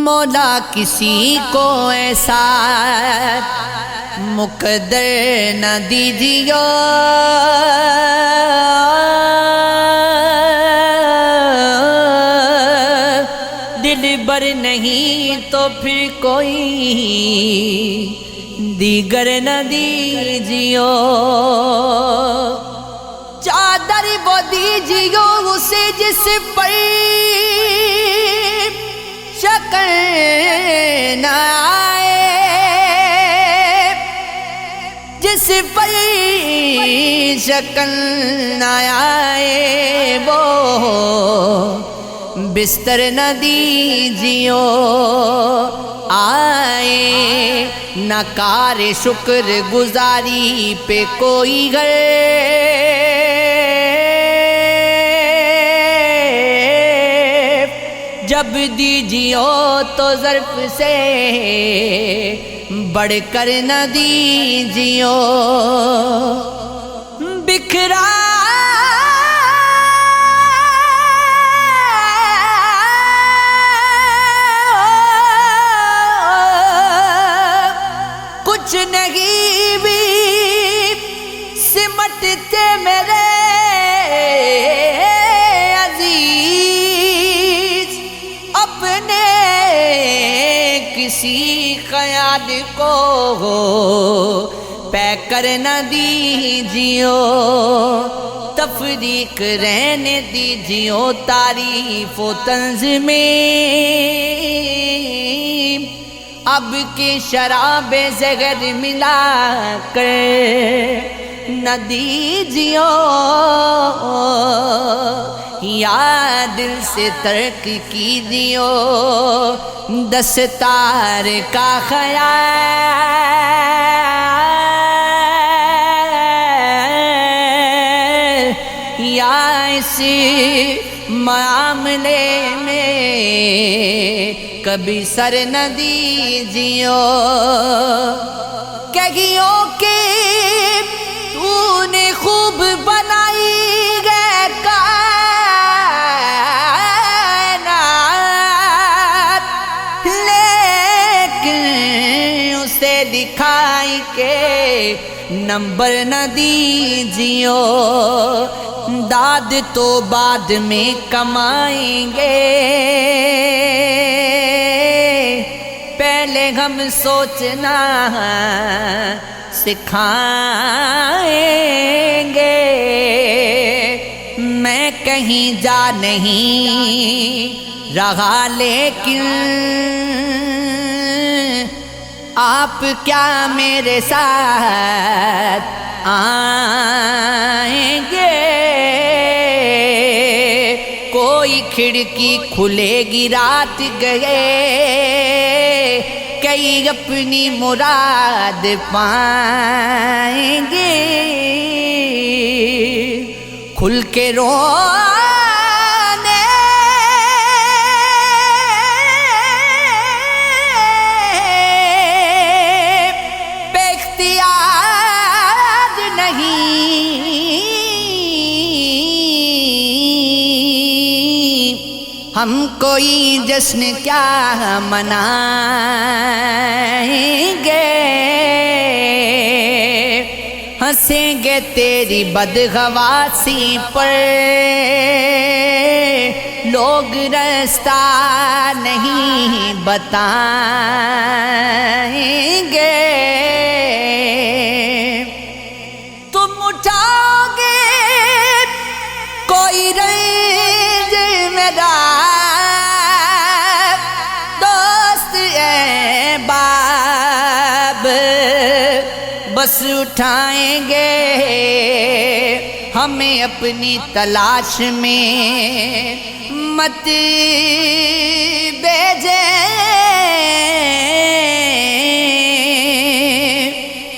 مولا کسی کو ایسا مقدر نہ دیجیے، دل بر نہیں تو پھر کوئی دیگر نہ دیجیے، چادر وہ دیجیے اسے جس پر شکر نہ آئے، جس پر شکر نہ آئے وہ بستر نہ دیجیے، آئے نہ کار شکر گزاری پہ کوئی گھر، جب دیجیے تو ظرف سے بڑھ کر نہ دیجیے، بکھرا کچھ نہیں بھی سمٹتے میرے عزیز، اپنے کسی خیال کو پے کر نہ دیجیے، تفریق رہنے دیجیے تعریف و طنز میں، اب کی شراب زہر ملا کر نہ دیجیے، یا دل سے ترک کیجیے دستار کا خیال، یا اس معاملے میں کبھی سر نہ دیجیے، کہیو کہ تو نے خوب بنائی ہے کائنات، لیکن اسے دکھائی کے نمبر نہ دیجیے، داد تو بعد میں کمائیں گے، پہلے ہم سوچنا سکھائیں گے، میں کہیں جا نہیں رہا لیکن آپ کیا میرے ساتھ آئیں گے، کوئی کھڑکی کھلے گی رات گئے، کئی اپنی مراد پائیں گے، کھل کے رونے پہ اختیار نہیں، ہم کوئی جشن کیا منائیں گے، ہنسیں گے تیری بدحواسی پر لوگ، رستہ نہیں بتائیں گے، تم اٹھاؤ گے کوئی رنج میرا دوست احباب، بس اٹھائیں گے ہمیں اپنی تلاش میں مت بھیجیں،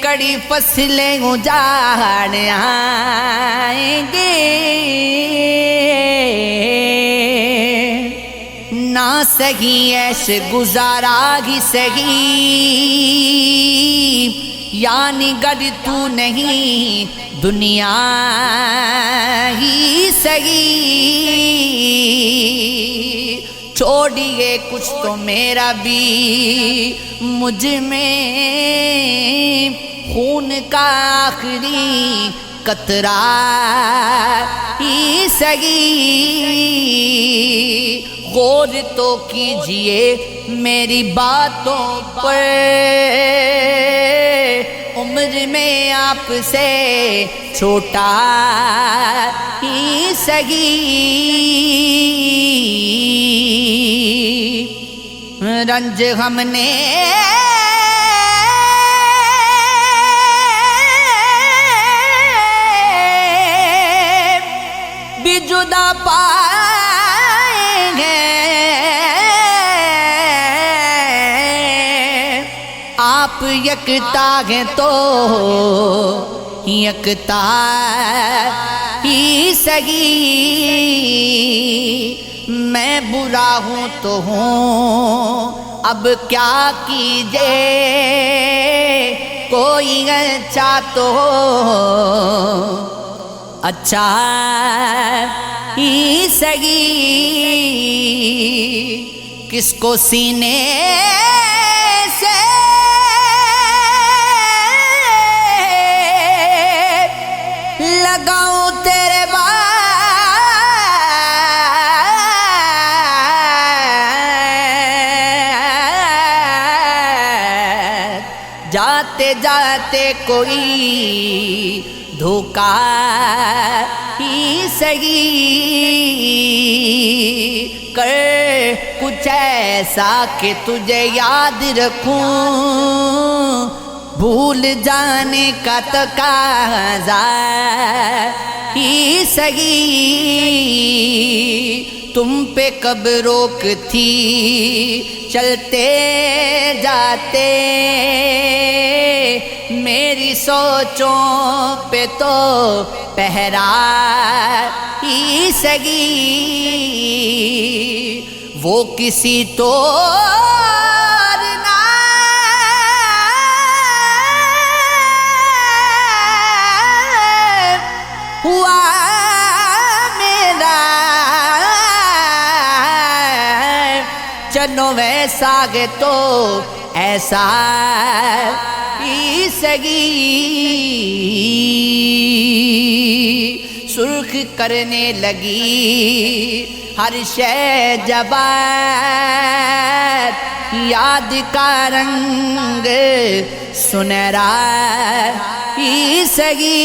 کڑی فصلیں اجاڑ آئیں گے، نہ سہی ایش گزارا ہی سہی، یعنی گر تو نہیں دنیا ہی سہی، چھوڑیے کچھ تو میرا بھی مجھ میں خون کا آخری قطرہ ہی سہی غور تو کیجئے میری باتوں پر عمر میں آپ سے چھوٹا ہی سہی رنج ہم نے بھی جدا پائیں گے آپ یکتا ہیں تو یکتا ہی سہی میں برا ہوں تو ہوں اب کیا کیجے کوئی اچھا تو اچھا ہی سہی کس کو سینے سے لگاؤں تیرے جاتے جاتے کوئی دھوکا ہی سہی کر کچھ ایسا کہ تجھے یاد رکھوں بھول جانے کا تقاضا ہی سہی تم پہ کب روک تھی چلتے جاتے میری سوچوں پہ تو پہرا ہی سہی وہ کسی تو ہوا میرا چلو ویسا گے تو ایسا ہی سہی سرخ کرنے لگی ہر شے جبات یاد کا رنگ سنہرا ہی سہی